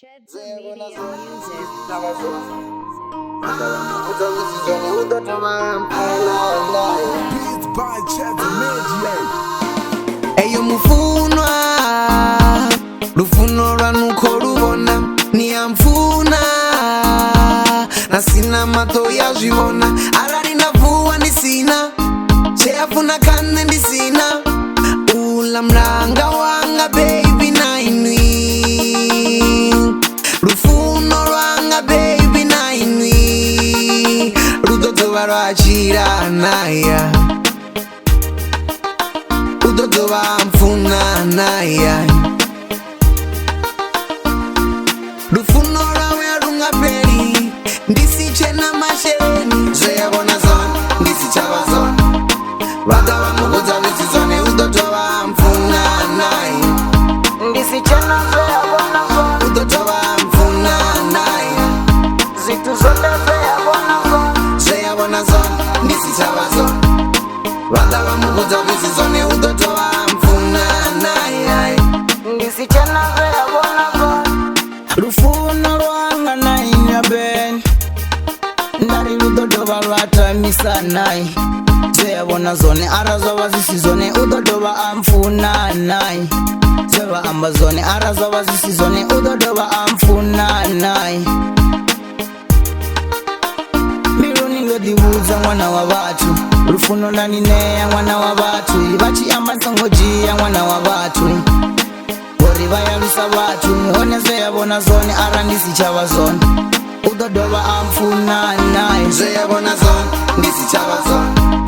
Chedza Media Music. Beats by Chedza Media. Eyo mufunwa lufuno lwanuko lubona niyamfuna nasina mato yazvibona alali navuwa ndisina cheyafuna kane ndisina ula mlanga wanga baby nainwi lufuno lwanga baby nainwi ludodoba lwachira naya udodoba mfuna naya lufuno lwawe lungapeli ndisichena mashereni zveyabona zone ndisichava zone vatava mukudza visizone udodoba mfuna naya ndisichena zveyabona zone udodoba mfuna naya zitu zote zveyabona zone zveyabona zone ndisichava zone vatava mukudza visizone udodoba mfuna naya ndisichena zveyabona zone lufuno lwanga nainya ben ndari ludodoba lwatamisa nai zveyabona zone arazova zisizone udodoba amfuna nai zvevaamba zone arazova zisizone udodoba amfuna nai miluni ndodivudza mwana wa vatu lufuno ndanineya mwana wa vatu vachiamba nsongojiya mwana wa vatu uri vayavisa vatu one zveyabona zone ara ndisichava zone udodoba amfuna naye zveyabona zone ndisichava zone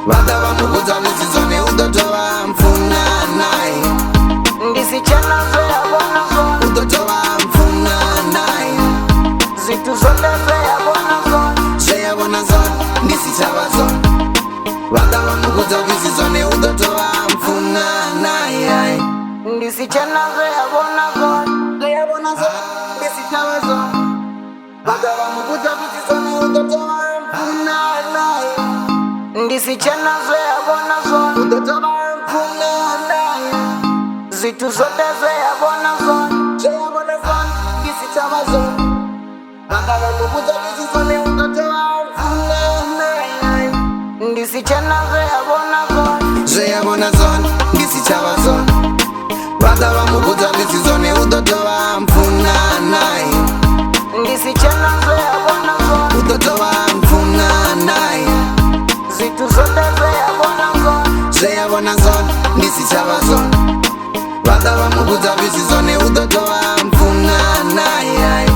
vatava mukudza visizone udodoba mfuna naye ndisichena zveyabona zone udodoba mfuna naye zitu zote zveyabona zone zveyabona zone ndisichava zone vatava mukudza visizone udodoba mfuna naye ndisichena zveyabona zone zveyabona zone ndisichava zone vatava mukudza visizone udodoba mfuna naye ndisichena zveyabona zone udodoba mfuna naye zitu zote zveyabona zone zveyabona zone ndisichava zone vatava mukudza visizone udodoba mfuna naye ndisichena zveyabona zone zveyabona zone ndisichava zone vatava mukudza visizone udodoba mfuna naye ndisichena zveyabona zone udodoba mfuna naye zitu zote zveyabona zone zveyabona zone ndisichava zone vatava mukudza visizone udodoba mfuna naye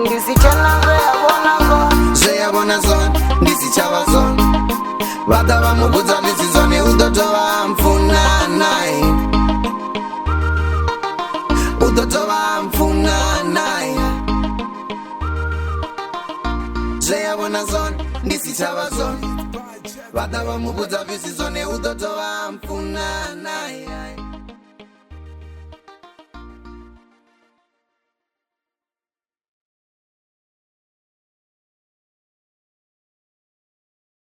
ndisichena zveyabona zone zveyabona zone ndisichava zone vatava mukudza visizone udodoba mfuna naye udodoba mfuna naye zveyabona zone ndisichava zone vatava mukudza visizone udodoba mfuna naye